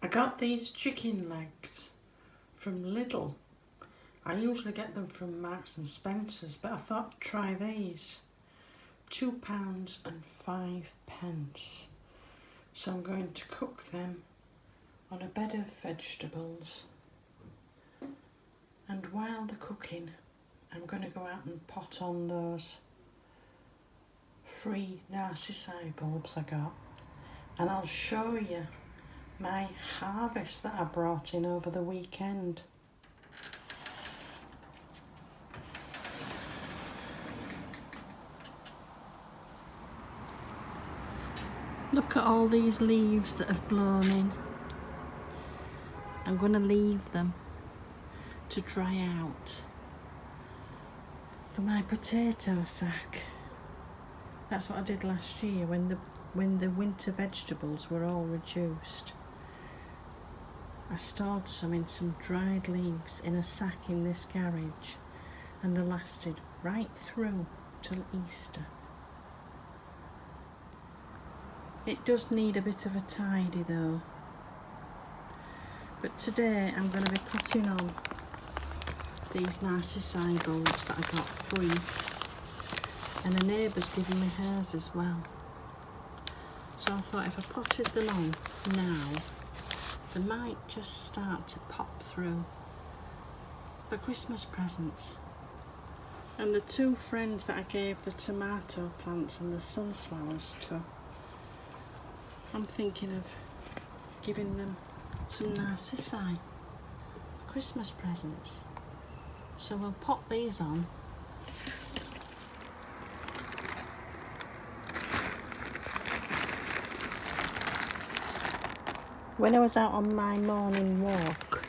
I got these chicken legs from Lidl. I usually get them from Marks and Spencer's, but I thought I'd try these. £2.05. So I'm going to cook them on a bed of vegetables. And while they're cooking, I'm going to go out and pot on those free narcissi bulbs I got. And I'll show you my harvest that I brought in over the weekend. Look at all these leaves that have blown in. I'm going to leave them to dry out for my potato sack. That's what I did last year when the winter vegetables were all reduced. I stored some in some dried leaves in a sack in this garage, and they lasted right through till Easter. It does need a bit of a tidy though. But today I'm going to be putting on these narcissi bulbs that I got free, and a neighbour's given me hers as well. So I thought if I potted them on now, they might just start to pop through for Christmas presents. And the two friends that I gave the tomato plants and the sunflowers to, I'm thinking of giving them some narcissi for Christmas presents. So we'll pop these on. When I was out on my morning walk,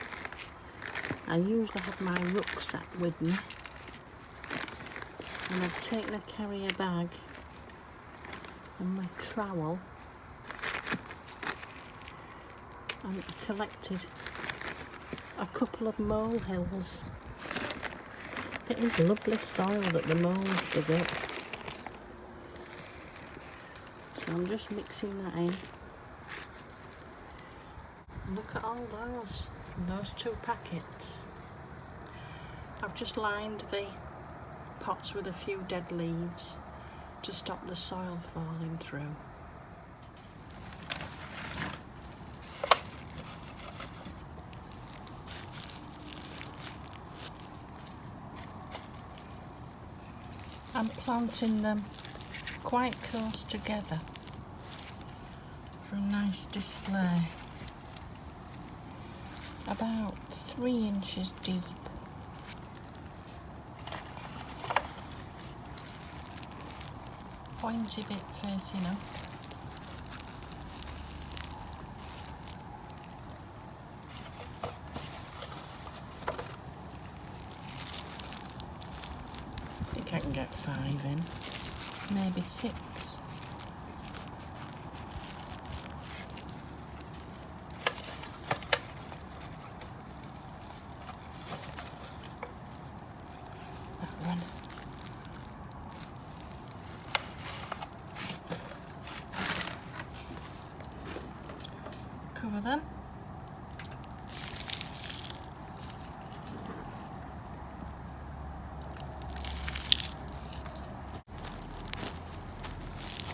I usually have my rucksack with me, and I've taken a carrier bag and my trowel, and I collected a couple of molehills. It is lovely soil that the moles dig up. So I'm just mixing that in. Look at all those from those 2 packets. I've just lined the pots with a few dead leaves to stop the soil falling through. I'm planting them quite close together for a nice display. About 3 inches deep. Pointy bit facing up. I think I can get 5 in, maybe 6. Cover them.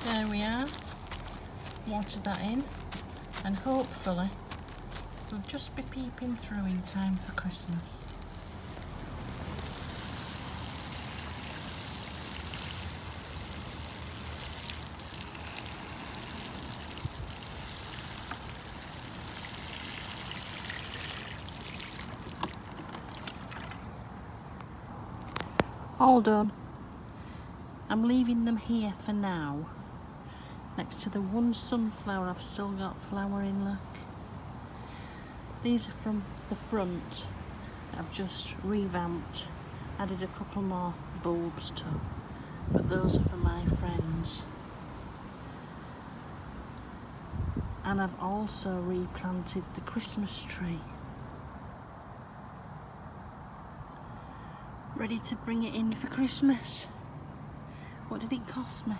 There we are. Watered that in, and hopefully we'll just be peeping through in time for Christmas. All done. I'm leaving them here for now, next to the one sunflower I've still got flowering, look. These are from the front. I've just revamped, added a couple more bulbs to, but those are for my friends. And I've also replanted the Christmas tree. Ready to bring it in for Christmas. What did it cost me?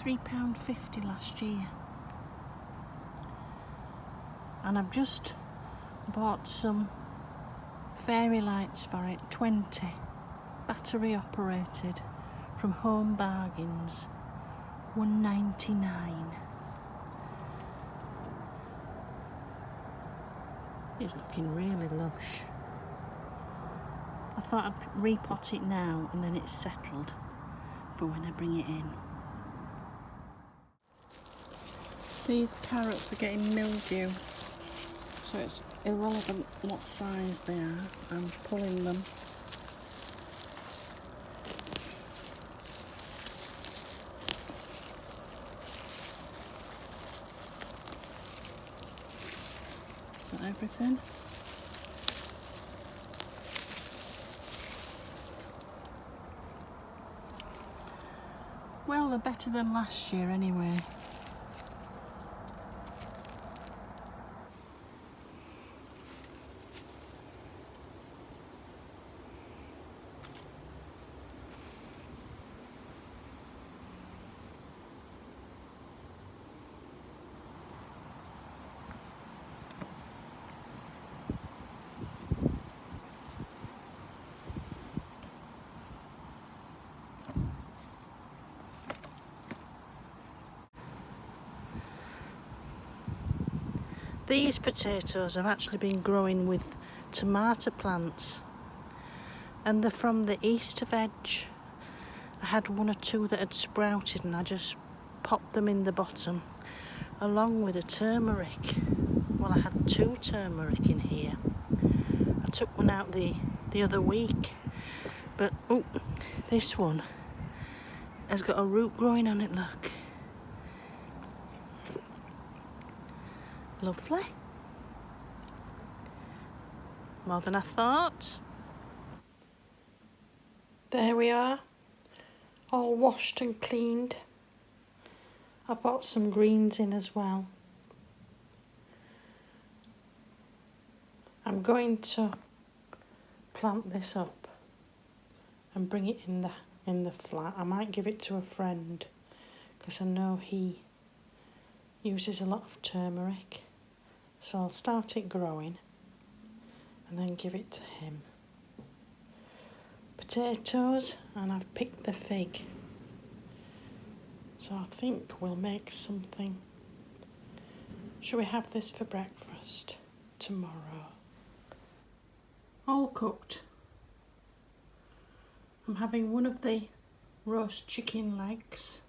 £3.50 last year. and I've just bought some fairy lights for it, 20, battery operated, from Home Bargains, £1.99. It's looking really lush. I thought I'd repot it now and then it's settled for when I bring it in. These carrots are getting mildew, so it's irrelevant what size they are. I'm pulling them. Is that everything? Well, they're better than last year anyway. These potatoes have actually been growing with tomato plants, and they're from the Easter veg. I had one or two that had sprouted and I just popped them in the bottom along with a turmeric. Well, I had 2 turmeric in here. I took one out the other week, but oh, this one has got a root growing on it, look. Lovely. More than I thought. There we are, all washed and cleaned. I bought some greens in as well. I'm going to plant this up and bring it in the flat. I might give it to a friend because I know he uses a lot of turmeric. So I'll start it growing and then give it to him. Potatoes, and I've picked the fig. So I think we'll make something. Shall we have this for breakfast tomorrow? All cooked. I'm having one of the roast chicken legs,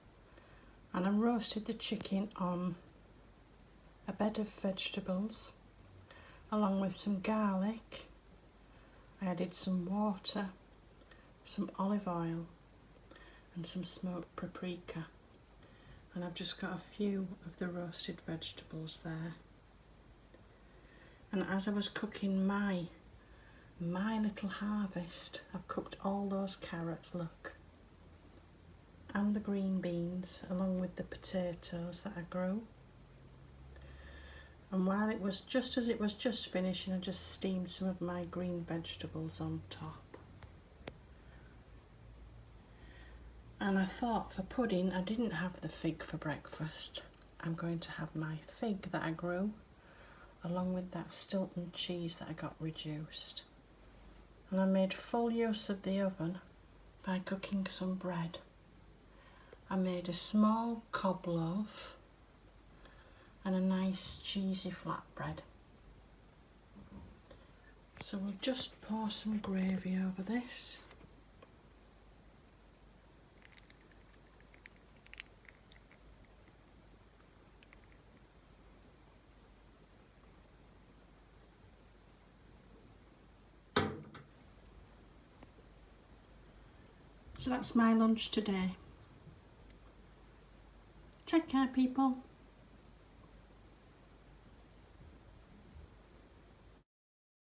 and I roasted the chicken on a bed of vegetables along with some garlic. I added some water, some olive oil and some smoked paprika, and I've just got a few of the roasted vegetables there. And as I was cooking my little harvest, I've cooked all those carrots, look, and the green beans along with the potatoes that I grew. And while it was just as it was just finishing, I just steamed some of my green vegetables on top. And I thought for pudding, I didn't have the fig for breakfast. I'm going to have my fig that I grew along with that Stilton cheese that I got reduced. And I made full use of the oven by cooking some bread. I made a small cob loaf and a nice cheesy flatbread. So we'll just pour some gravy over this. So that's my lunch today. Take care, people.